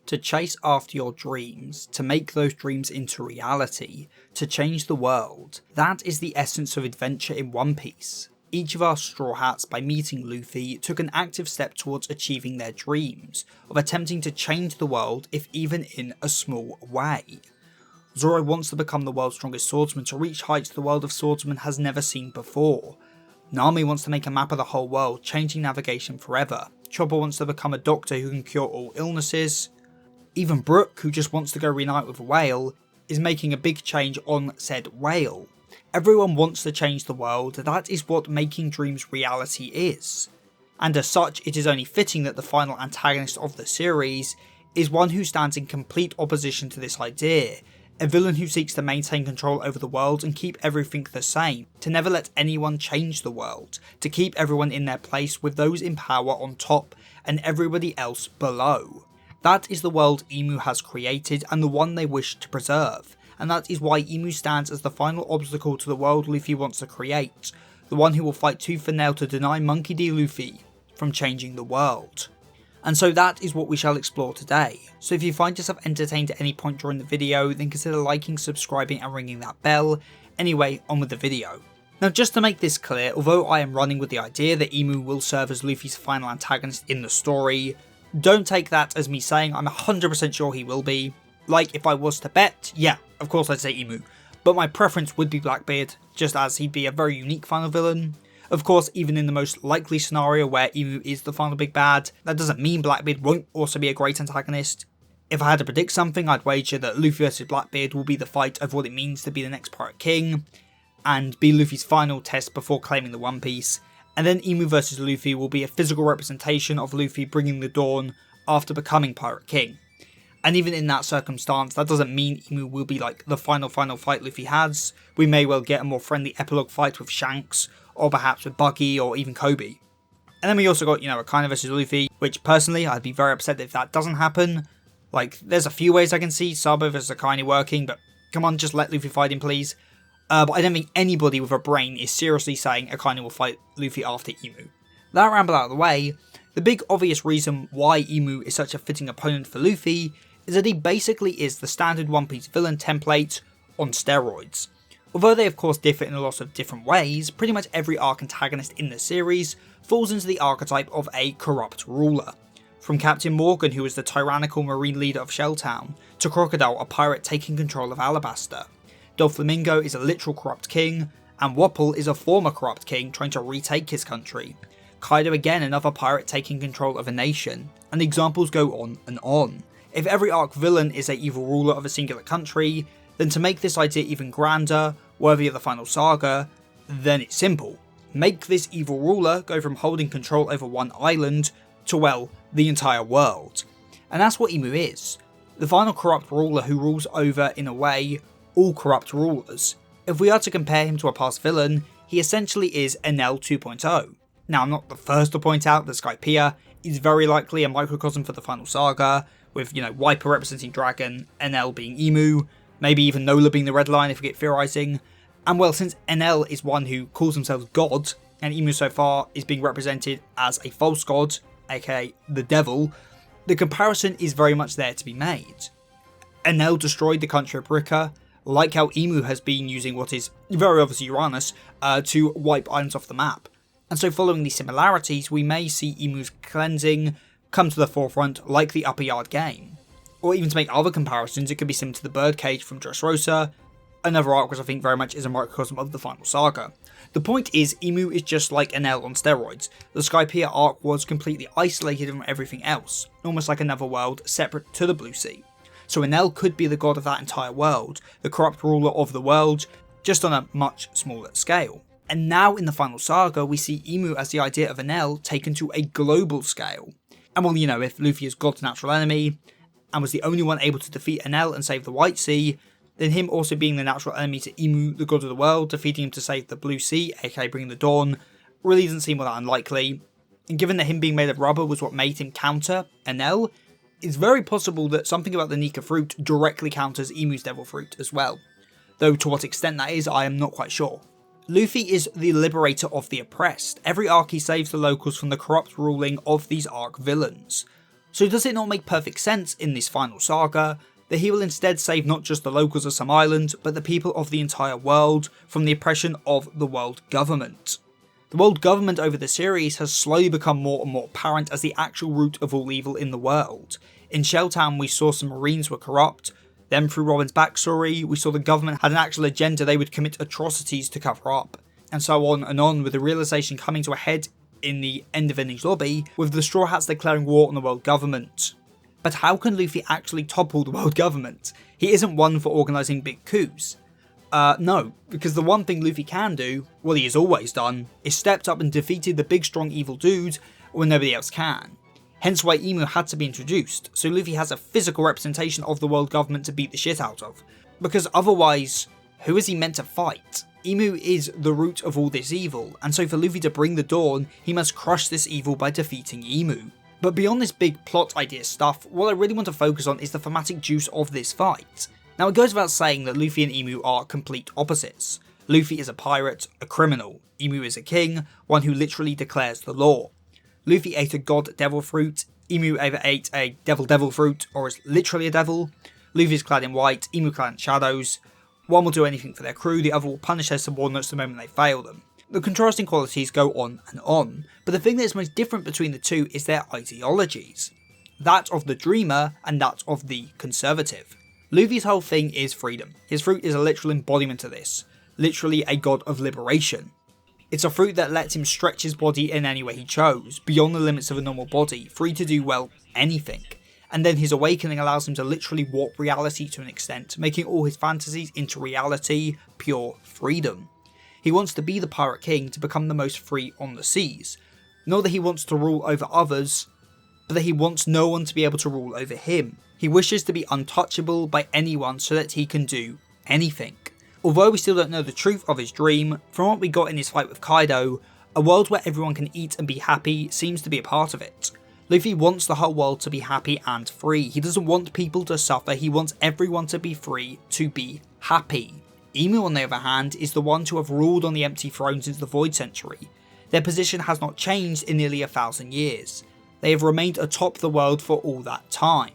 To chase after your dreams, to make those dreams into reality, to change the world, that is the essence of adventure in One Piece. Each of our Straw Hats, by meeting Luffy, took an active step towards achieving their dreams, of attempting to change the world, if even in a small way. Zoro wants to become the world's strongest swordsman to reach heights the world of swordsmen has never seen before. Nami wants to make a map of the whole world, changing navigation forever. Chopper wants to become a doctor who can cure all illnesses. Even Brook, who just wants to go reunite with a whale, is making a big change on said whale. Everyone wants to change the world, that is what making dreams reality is. And as such, it is only fitting that the final antagonist of the series is one who stands in complete opposition to this idea, a villain who seeks to maintain control over the world and keep everything the same, to never let anyone change the world, to keep everyone in their place with those in power on top and everybody else below. That is the world Imu has created and the one they wish to preserve, and that is why Imu stands as the final obstacle to the world Luffy wants to create, the one who will fight tooth and nail to deny Monkey D. Luffy from changing the world. And so that is what we shall explore today. So if you find yourself entertained at any point during the video, then consider liking, subscribing and ringing that bell. Anyway, on with the video. Now just to make this clear, although I am running with the idea that Imu will serve as Luffy's final antagonist in the story, don't take that as me saying I'm 100% sure he will be. Like, if I was to bet, yeah, of course I'd say Imu, but my preference would be Blackbeard, just as he'd be a very unique final villain. Of course, even in the most likely scenario where Imu is the final big bad, that doesn't mean Blackbeard won't also be a great antagonist. If I had to predict something, I'd wager that Luffy vs Blackbeard will be the fight of what it means to be the next Pirate King, and be Luffy's final test before claiming the One Piece, and then Imu vs Luffy will be a physical representation of Luffy bringing the dawn after becoming Pirate King. And even in that circumstance, that doesn't mean Imu will be like the final fight Luffy has. We may well get a more friendly epilogue fight with Shanks, or perhaps with Buggy, or even Kobe. And then we also got, Akainu vs Luffy, which personally, I'd be very upset if that doesn't happen. Like, there's a few ways I can see Sabo vs Akainu working, but come on, just let Luffy fight him, please. But I don't think anybody with a brain is seriously saying Akainu will fight Luffy after Imu. That ramble out of the way, the big obvious reason why Imu is such a fitting opponent for Luffy is that he basically is the standard One Piece villain template on steroids. Although they of course differ in a lot of different ways, pretty much every arc antagonist in the series falls into the archetype of a corrupt ruler. From Captain Morgan, who is the tyrannical marine leader of Shelltown, to Crocodile, a pirate taking control of Alabasta. Doflamingo is a literal corrupt king, and Wapol is a former corrupt king trying to retake his country. Kaido again, another pirate taking control of a nation, and the examples go on and on. If every arc villain is an evil ruler of a singular country, then to make this idea even grander, worthy of the final saga, then it's simple. Make this evil ruler go from holding control over one island to, well, the entire world. And that's what Imu is. The final corrupt ruler who rules over, in a way, all corrupt rulers. If we are to compare him to a past villain, he essentially is Enel 2.0. Now, I'm not the first to point out that Skypiea is very likely a microcosm for the final saga, with, Wiper representing Dragon, Enel being Imu, maybe even Nola being the Red Line if we get theorising. And well, since Enel is one who calls himself God, and Imu so far is being represented as a false god, aka the devil, the comparison is very much there to be made. Enel destroyed the country of Rika, like how Imu has been using what is very obviously Uranus to wipe islands off the map. And so following these similarities, we may see Imu's cleansing come to the forefront like the Upper Yard game. Or even to make other comparisons, it could be similar to the Birdcage from Dressrosa, another arc which I think very much is a microcosm of the final saga. The point is, Imu is just like Enel on steroids. The Skypiea arc was completely isolated from everything else, almost like another world separate to the Blue Sea. So Enel could be the god of that entire world, the corrupt ruler of the world, just on a much smaller scale. And now in the final saga, we see Imu as the idea of Enel taken to a global scale. And well, if Luffy is God's natural enemy, and was the only one able to defeat Enel and save the White Sea, then him also being the natural enemy to Imu, the god of the world, defeating him to save the Blue Sea, aka bringing the dawn, really doesn't seem all that unlikely. And given that him being made of rubber was what made him counter Enel, it's very possible that something about the Nika fruit directly counters Imu's devil fruit as well. Though to what extent that is, I am not quite sure. Luffy is the liberator of the oppressed. Every arc he saves the locals from the corrupt ruling of these arc villains. So does it not make perfect sense in this final saga that he will instead save not just the locals of some island, but the people of the entire world from the oppression of the world government? The world government over the series has slowly become more and more apparent as the actual root of all evil in the world. In Shelltown we saw some Marines were corrupt, then through Robin's backstory we saw the government had an actual agenda they would commit atrocities to cover up, and so on, with the realisation coming to a head in the end of Enel's lobby, with the Straw Hats declaring war on the world government. But how can Luffy actually topple the world government? He isn't one for organising big coups. No, because the one thing Luffy can do, what he has always done, is stepped up and defeated the big strong evil dude when nobody else can. Hence why Emu had to be introduced, so Luffy has a physical representation of the world government to beat the shit out of. Because otherwise, who is he meant to fight? Emu is the root of all this evil, and so for Luffy to bring the dawn, he must crush this evil by defeating Emu. But beyond this big plot idea stuff, what I really want to focus on is the thematic juice of this fight. Now it goes without saying that Luffy and Emu are complete opposites. Luffy is a pirate, a criminal. Emu is a king, one who literally declares the law. Luffy ate a god devil fruit, Emu either ate a devil fruit or is literally a devil. Luffy is clad in white, Emu clad in shadows. One will do anything for their crew, the other will punish their subordinates the moment they fail them. The contrasting qualities go on, but the thing that is most different between the two is their ideologies. That of the dreamer and that of the conservative. Luffy's whole thing is freedom. His fruit is a literal embodiment of this, literally a god of liberation. It's a fruit that lets him stretch his body in any way he chose, beyond the limits of a normal body, free to do, well, anything. And then his awakening allows him to literally warp reality to an extent, making all his fantasies into reality, pure freedom. He wants to be the Pirate King to become the most free on the seas. Not that he wants to rule over others, but that he wants no one to be able to rule over him. He wishes to be untouchable by anyone so that he can do anything. Although we still don't know the truth of his dream, from what we got in his fight with Kaido, a world where everyone can eat and be happy seems to be a part of it. Luffy wants the whole world to be happy and free. He doesn't want people to suffer, he wants everyone to be free, to be happy. Emu on the other hand is the one to have ruled on the empty throne since the Void Century. Their position has not changed in nearly 1,000 years. They have remained atop the world for all that time.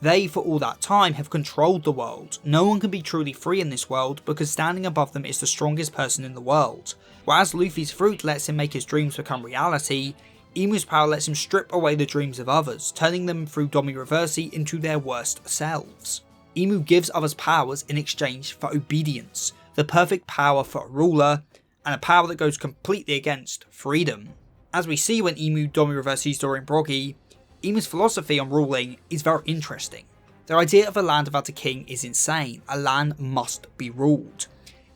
They, for all that time, have controlled the world. No one can be truly free in this world because standing above them is the strongest person in the world. Whereas Luffy's fruit lets him make his dreams become reality, Emu's power lets him strip away the dreams of others, turning them through Domi Reversi into their worst selves. Emu gives others powers in exchange for obedience, the perfect power for a ruler, and a power that goes completely against freedom. As we see when Emu Domi Reversi's Dorian Broggy, Emu's philosophy on ruling is very interesting. Their idea of a land without a king is insane. A land must be ruled.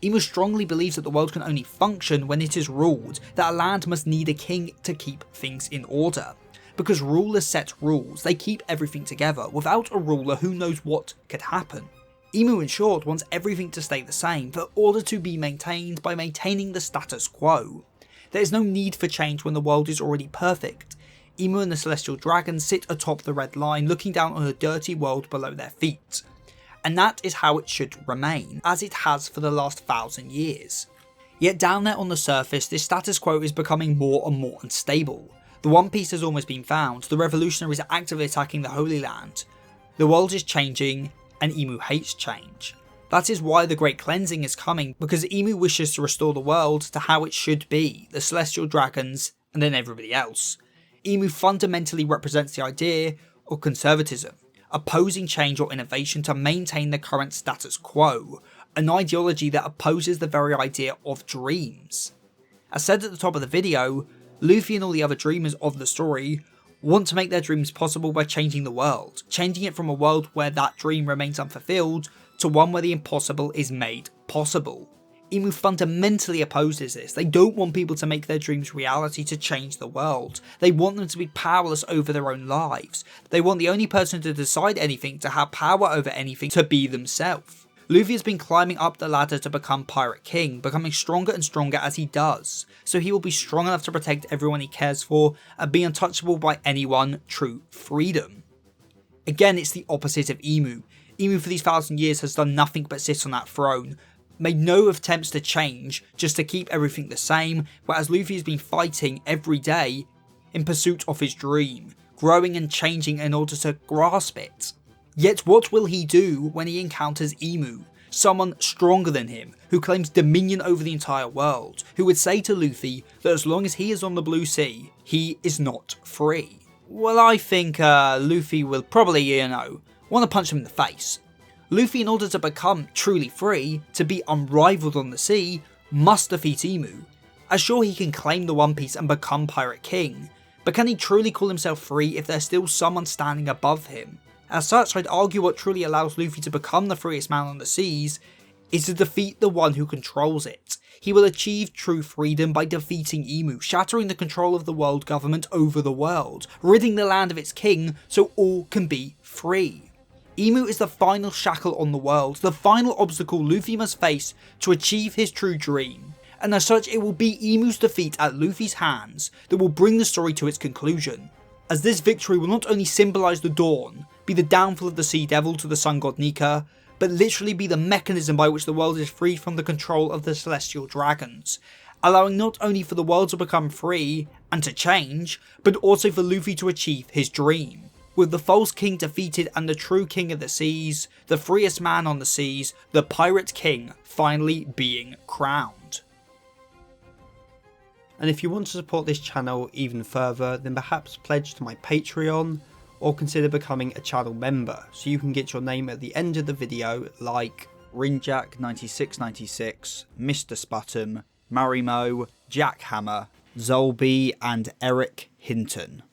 Emu strongly believes that the world can only function when it is ruled, that a land must need a king to keep things in order. Because rulers set rules, they keep everything together. Without a ruler, who knows what could happen. Emu in short wants everything to stay the same, for order to be maintained by maintaining the status quo. There is no need for change when the world is already perfect. Emu and the Celestial Dragon sit atop the Red Line looking down on a dirty world below their feet. And that is how it should remain, as it has for the last 1,000 years. Yet down there on the surface, this status quo is becoming more and more unstable. The One Piece has almost been found, the revolutionaries are actively attacking the Holy Land. The world is changing, and Emu hates change. That is why the Great Cleansing is coming, because Emu wishes to restore the world to how it should be, the Celestial Dragons, and then everybody else. Emu fundamentally represents the idea of conservatism, opposing change or innovation to maintain the current status quo, an ideology that opposes the very idea of dreams. As said at the top of the video, Luffy and all the other dreamers of the story want to make their dreams possible by changing the world, changing it from a world where that dream remains unfulfilled to one where the impossible is made possible. Emu fundamentally opposes this. They don't want people to make their dreams reality to change the world. They want them to be powerless over their own lives. They want the only person to decide anything, to have power over anything, to be themselves. Luffy has been climbing up the ladder to become Pirate King, becoming stronger and stronger as he does, so he will be strong enough to protect everyone he cares for and be untouchable by anyone. True freedom. Again, it's the opposite of Emu. Emu for these 1,000 years has done nothing but sit on that throne, made no attempts to change, just to keep everything the same, whereas Luffy has been fighting every day in pursuit of his dream, growing and changing in order to grasp it. Yet what will he do when he encounters Emu, someone stronger than him, who claims dominion over the entire world, who would say to Luffy that as long as he is on the Blue Sea, he is not free? Well, I think Luffy will probably, want to punch him in the face. Luffy, in order to become truly free, to be unrivaled on the sea, must defeat Emu. As sure, he can claim the One Piece and become Pirate King, but can he truly call himself free if there's still someone standing above him? As such, I'd argue what truly allows Luffy to become the freest man on the seas is to defeat the one who controls it. He will achieve true freedom by defeating Emu, shattering the control of the world government over the world, ridding the land of its king so all can be free. Emu is the final shackle on the world, the final obstacle Luffy must face to achieve his true dream, and as such it will be Emu's defeat at Luffy's hands that will bring the story to its conclusion, as this victory will not only symbolise the dawn, be the downfall of the Sea Devil to the Sun God Nika, but literally be the mechanism by which the world is freed from the control of the Celestial Dragons, allowing not only for the world to become free and to change, but also for Luffy to achieve his dream. With the false king defeated and the true king of the seas, the freest man on the seas, the Pirate King finally being crowned. And if you want to support this channel even further, then perhaps pledge to my Patreon, or consider becoming a channel member so you can get your name at the end of the video like Rinjack9696, Mr. Sputum, Marimo, Jackhammer, Zolby and Eric Hinton.